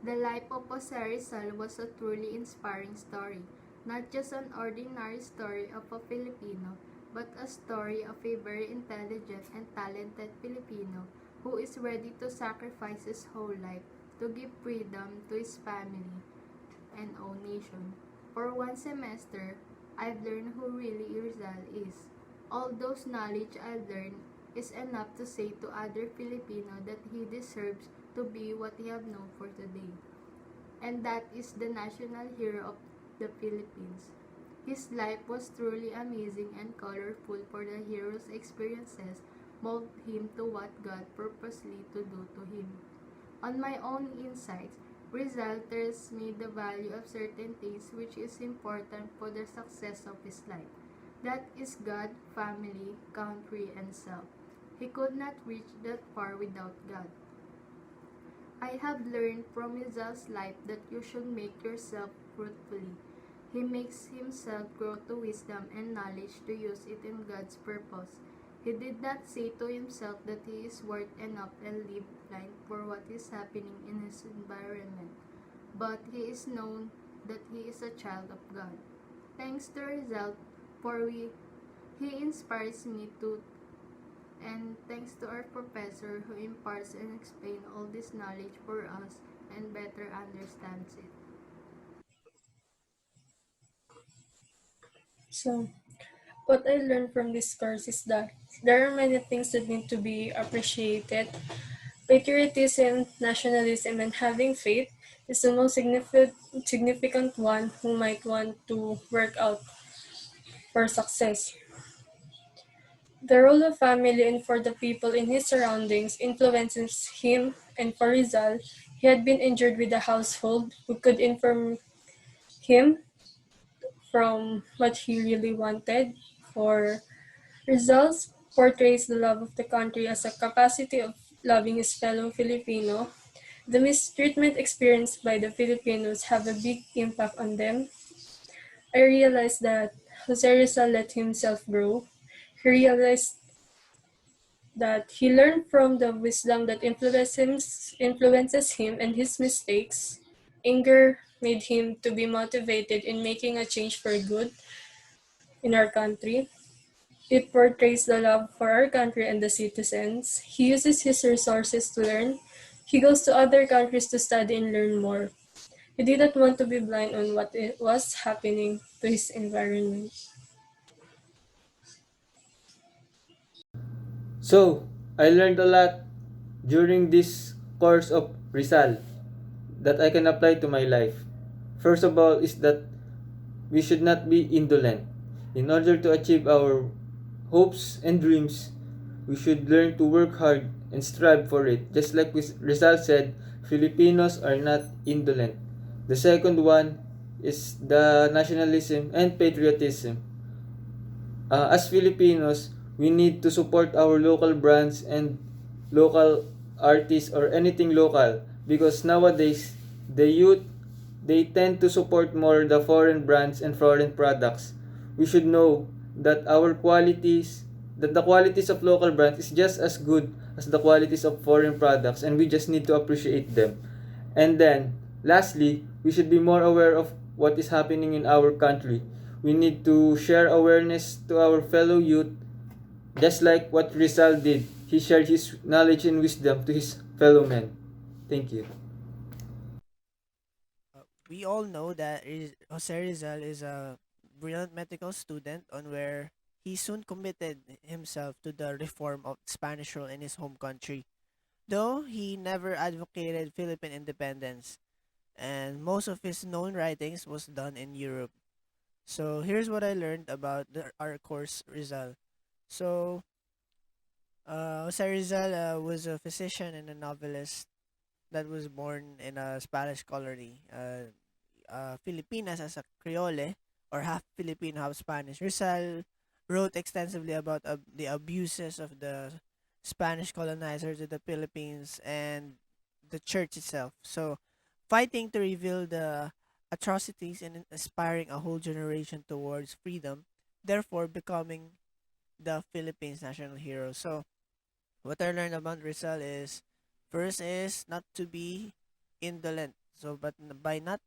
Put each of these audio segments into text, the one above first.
The life of Jose Rizal was a truly inspiring story, not just an ordinary story of a Filipino, but a story of a very intelligent and talented Filipino who is ready to sacrifice his whole life to give freedom to his family and own nation. For one semester, I've learned who really Rizal is. All those knowledge I've learned is enough to say to other Filipino that he deserves to be what he have known for today. And that is the national hero of the Philippines. His life was truly amazing and colorful, for the hero's experiences mold him to what God purposely to do to him. On my own insights, Rizal tells me the value of certain things which is important for the success of his life. That is God, family, country, and self. He could not reach that far without God. I have learned from Rizal's life that you should make yourself fruitfully. He makes himself grow to wisdom and knowledge to use it in God's purpose. He did not say to himself that he is worth enough and live blind for what is happening in his environment, but he is known that he is a child of God. Thanks to Rizal, he inspires me to, and thanks to our professor who imparts and explains all this knowledge for us and better understands it. So, what I learned from this course is that there are many things that need to be appreciated. Patriotism, nationalism, and having faith is the most significant one who might want to work out for success. The role of family and for the people in his surroundings influences him, and for Rizal, he had been injured with a household who could inform him from what he really wanted. For Rizal's portrays the love of the country as a capacity of loving his fellow Filipino. The mistreatment experienced by the Filipinos have a big impact on them. I realized that Jose Rizal let himself grow. He realized that he learned from the wisdom that influences him and his mistakes. Anger made him to be motivated in making a change for good in our country. It portrays the love for our country and the citizens. He uses his resources to learn. He goes to other countries to study and learn more. He didn't want to be blind on what was happening to his environment. So, I learned a lot during this course of Rizal that I can apply to my life. First of all is that we should not be indolent. In order to achieve our hopes and dreams, we should learn to work hard and strive for it. Just like Rizal said, Filipinos are not indolent. The second one is the nationalism and patriotism. As Filipinos, we need to support our local brands and local artists or anything local, because nowadays the youth, they tend to support more the foreign brands and foreign products. We should know that the qualities of local brands is just as good as the qualities of foreign products, and we just need to appreciate them. And then lastly, we should be more aware of what is happening in our country. We need to share awareness to our fellow youth, just like what Rizal did. He shared his knowledge and wisdom to his fellow men. Thank you. We all know that Jose Rizal is a brilliant medical student on where he soon committed himself to the reform of Spanish rule in his home country. Though he never advocated Philippine independence, and most of his known writings was done in Europe. So here's what I learned about our course Rizal. So Jose Rizal was a physician and a novelist that was born in a Spanish colony, Filipinas as a Creole or half Filipino, half Spanish. Rizal wrote extensively about the abuses of the Spanish colonizers to the Philippines and the church itself. So, fighting to reveal the atrocities and inspiring a whole generation towards freedom, therefore becoming the Philippines national hero. So, what I learned about Rizal is first is not to be indolent. So, but by not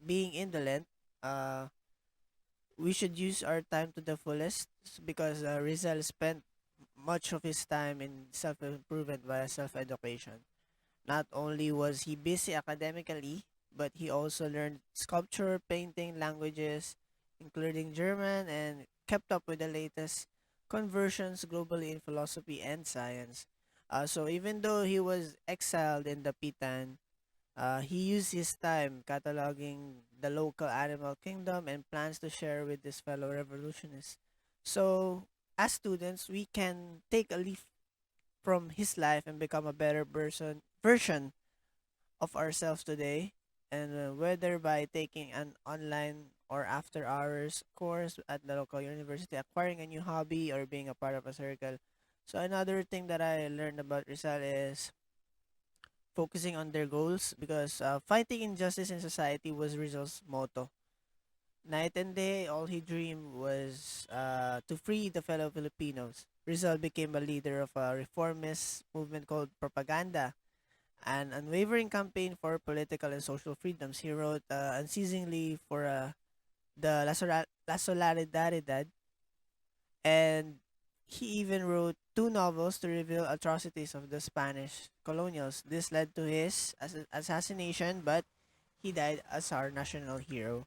being indolent, uh, we should use our time to the fullest because Rizal spent much of his time in self improvement via self education. Not only was he busy academically, but he also learned sculpture, painting, languages, including German, and kept up with the latest conversions globally in philosophy and science. So even though he was exiled in the Pitan, he used his time cataloging the local animal kingdom and plans to share with his fellow revolutionists. So, as students, we can take a leaf from his life and become a better version of ourselves today, and whether by taking an online or after hours course at the local university, acquiring a new hobby, or being a part of a circle. So another thing that I learned about Rizal is focusing on their goals, because fighting injustice in society was Rizal's motto. Night and day, all he dreamed was to free the fellow Filipinos. Rizal became a leader of a reformist movement called Propaganda, an unwavering campaign for political and social freedoms. He wrote unceasingly for La Solidaridad, and he even wrote two novels to reveal atrocities of the Spanish colonials. This led to his assassination, but he died as our national hero.